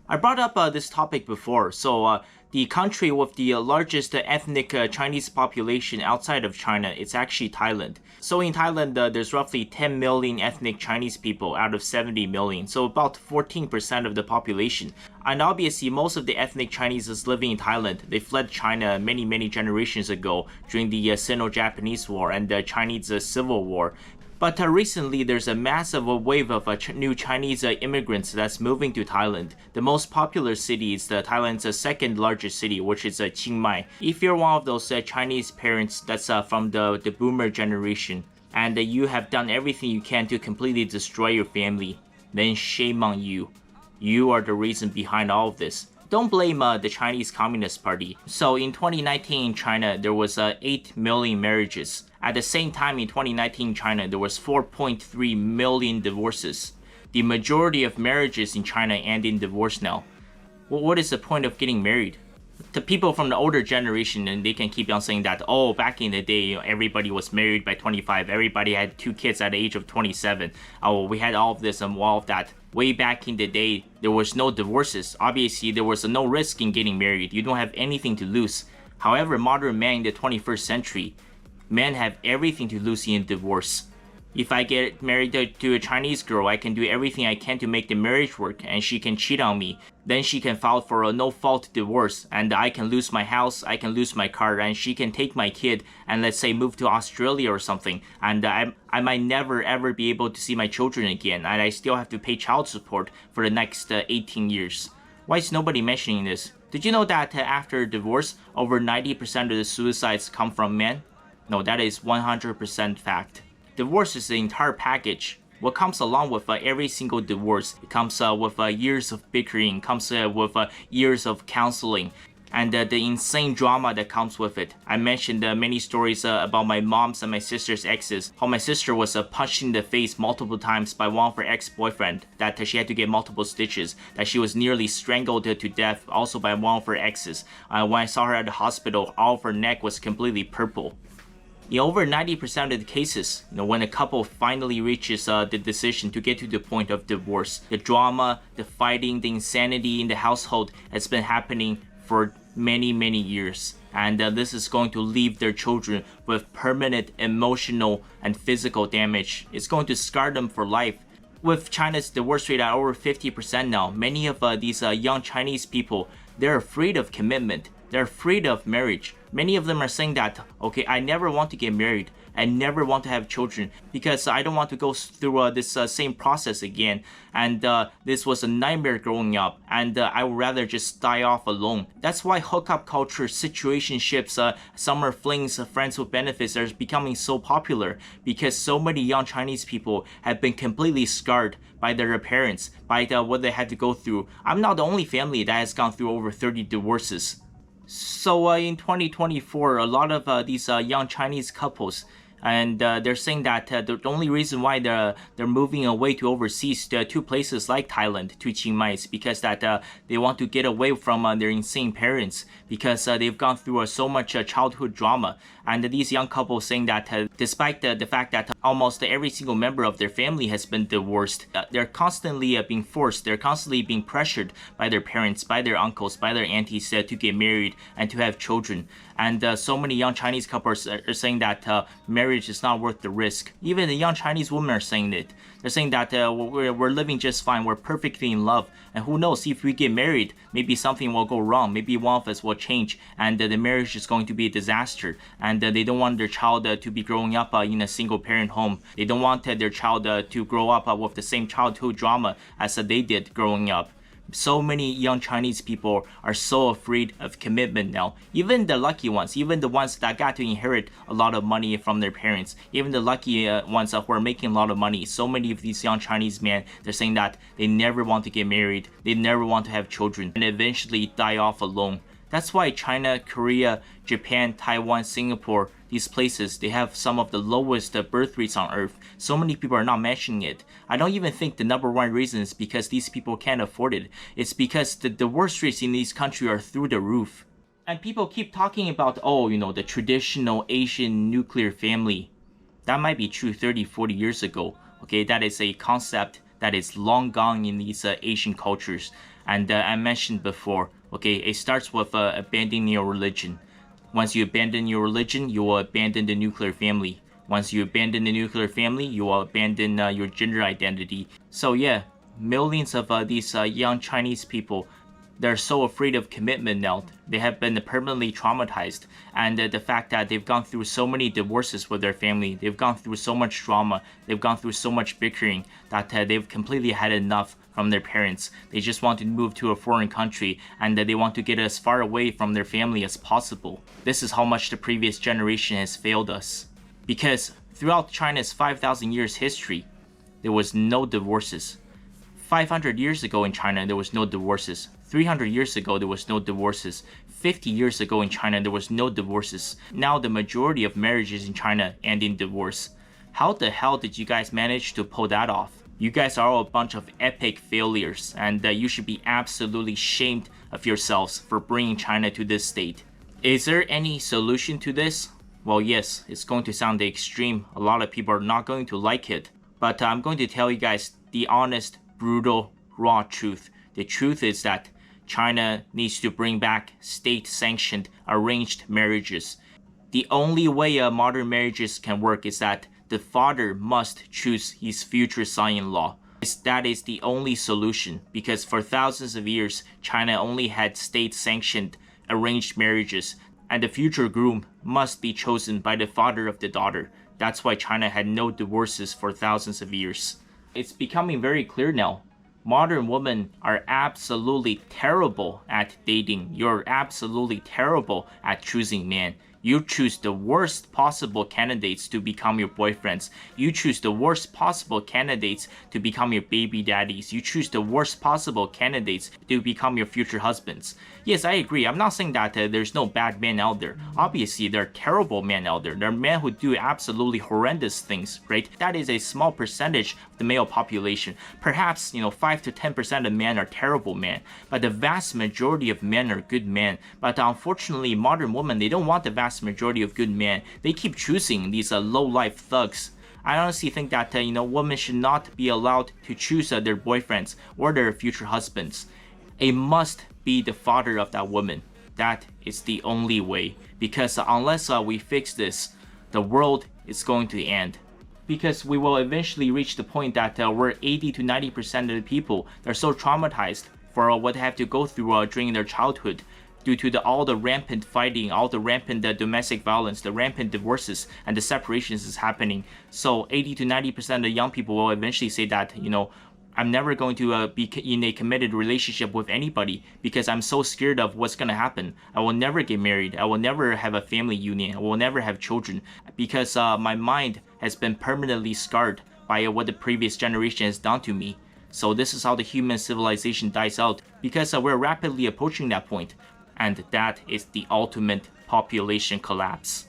I brought up this topic before. The country with the largest ethnic Chinese population outside of China, it's actually Thailand. So in Thailand, there's roughly 10 million ethnic Chinese people out of 70 million, so about 14% of the population. And obviously, most of the ethnic Chinese is living in Thailand. They fled China many generations ago during the Sino-Japanese War and the Chinese Civil War. But recently, there's a massive wave of new Chinese immigrants that's moving to Thailand. The most popular city is Thailand's second largest city, which is Chiang Mai. If you're one of those Chinese parents that's from the boomer generation, and you have done everything you can to completely destroy your family, then shame on you. You are the reason behind all of this. Don't blame the Chinese Communist Party. So in 2019 in China, there was 8 million marriages. At the same time in 2019 in China, there was 4.3 million divorces. The majority of marriages in China end in divorce now. Well, what is the point of getting married? The people from the older generation, and they can keep on saying that, oh, back in the day, everybody was married by 25. Everybody had 2 kids at the age of 27. Oh, we had all of this and all of that. Way back in the day, there was no divorces. Obviously, there was no risk in getting married. You don't have anything to lose. However, modern men in the 21st century, men have everything to lose in divorce. If I get married to a Chinese girl, I can do everything I can to make the marriage work, and she can cheat on me. Then she can file for a no-fault divorce, and I can lose my house, I can lose my car, and she can take my kid and, let's say, move to Australia or something. And I might never ever be able to see my children again, and I still have to pay child support for the next 18 years. Why is nobody mentioning this? Did you know that after divorce, over 90% of the suicides come from men? No, that is 100% fact. Divorce is the entire package. What comes along with every single divorce? It comes with years of bickering, comes with years of counseling, and the insane drama that comes with it. I mentioned many stories about my mom's and my sister's exes. How my sister was punched in the face multiple times by one of her ex-boyfriend, that she had to get multiple stitches, that she was nearly strangled to death also by one of her exes. When I saw her at the hospital, all of her neck was completely purple. In over 90% of the cases, when a couple finally reaches the decision to get to the point of divorce, the drama, the fighting, the insanity in the household has been happening for many years. And this is going to leave their children with permanent emotional and physical damage. It's going to scar them for life. With China's divorce rate at over 50% now, many of these young Chinese people, they're afraid of commitment. They're afraid of marriage. Many of them are saying that, okay, I never want to get married. I never want to have children because I don't want to go through this same process again. And this was a nightmare growing up, and I would rather just die off alone. That's why hookup culture, situationships, summer flings, friends with benefits are becoming so popular, because so many young Chinese people have been completely scarred by their parents, by what they had to go through. I'm not the only family that has gone through over 30 divorces. So in 2024, a lot of these young Chinese couples, and they're saying that the only reason why they're moving away to overseas to places like Thailand, to Chiang Mai, is because that they want to get away from their insane parents, because they've gone through so much childhood drama. And these young couples saying that despite the fact that almost every single member of their family has been divorced, they're constantly being forced, they're constantly being pressured by their parents, by their uncles, by their aunties to get married and to have children. And so many young Chinese couples are saying that marriage is not worth the risk. Even the young Chinese women are saying it. They're saying that we're living just fine, we're perfectly in love, and who knows, if we get married, maybe something will go wrong, maybe one of us will change, and the marriage is going to be a disaster. And they don't want their child to be growing up in a single parent home. They don't want their child to grow up with the same childhood drama as they did growing up. So many young Chinese people are so afraid of commitment now. Even the lucky ones, even the ones that got to inherit a lot of money from their parents, even the lucky ones who are making a lot of money, so many of these young Chinese men, they're saying that they never want to get married, they never want to have children, and eventually die off alone. That's why China, Korea, Japan, Taiwan, Singapore, these places, they have some of the lowest birth rates on earth. So many people are not mentioning it. I don't even think the number one reason is because these people can't afford it. It's because the divorce rates in these countries are through the roof. And people keep talking about, oh, the traditional Asian nuclear family. That might be true 30, 40 years ago. Okay, that is a concept that is long gone in these Asian cultures. And I mentioned before, okay, it starts with abandoning your religion. Once you abandon your religion, you will abandon the nuclear family. Once you abandon the nuclear family, you will abandon your gender identity. So yeah, millions of these young Chinese people, they're so afraid of commitment now. They have been permanently traumatized. And the fact that they've gone through so many divorces with their family, they've gone through so much drama, they've gone through so much bickering that they've completely had enough from their parents. They just want to move to a foreign country and they want to get as far away from their family as possible. This is how much the previous generation has failed us. Because throughout China's 5,000 years history, there was no divorces. 500 years ago in China, there was no divorces. 300 years ago, there was no divorces. 50 years ago in China, there was no divorces. Now the majority of marriages in China end in divorce. How the hell did you guys manage to pull that off? You guys are all a bunch of epic failures, and you should be absolutely ashamed of yourselves for bringing China to this state. Is there any solution to this? Well, yes, it's going to sound extreme. A lot of people are not going to like it. But I'm going to tell you guys the honest, brutal, raw truth. The truth is that China needs to bring back state-sanctioned arranged marriages. The only way modern marriages can work is that the father must choose his future son-in-law. That is the only solution, because for thousands of years, China only had state-sanctioned arranged marriages, and the future groom must be chosen by the father of the daughter. That's why China had no divorces for thousands of years. It's becoming very clear now. Modern women are absolutely terrible at dating. You're absolutely terrible at choosing men. You choose the worst possible candidates to become your boyfriends. You choose the worst possible candidates to become your baby daddies. You choose the worst possible candidates to become your future husbands. Yes, I agree. I'm not saying that there's no bad men out there. Obviously, there are terrible men out there. There are men who do absolutely horrendous things, right? That is a small percentage of the male population. Perhaps, 5 to 10% of men are terrible men, but the vast majority of men are good men. But unfortunately, modern women, they don't want the vast majority of good men. They keep choosing these low-life thugs. I honestly think that women should not be allowed to choose their boyfriends or their future husbands. It must be the father of that woman. That is the only way, because unless we fix this, the world is going to end. Because we will eventually reach the point that we're 80 to 90% of the people that are so traumatized for what they have to go through during their childhood, due to all the rampant fighting, all the rampant domestic violence, the rampant divorces, and the separations is happening. So 80 to 90% of the young people will eventually say that, I'm never going to be in a committed relationship with anybody because I'm so scared of what's going to happen. I will never get married. I will never have a family union. I will never have children because my mind has been permanently scarred by what the previous generation has done to me. So this is how the human civilization dies out, because we're rapidly approaching that point. And that is the ultimate population collapse.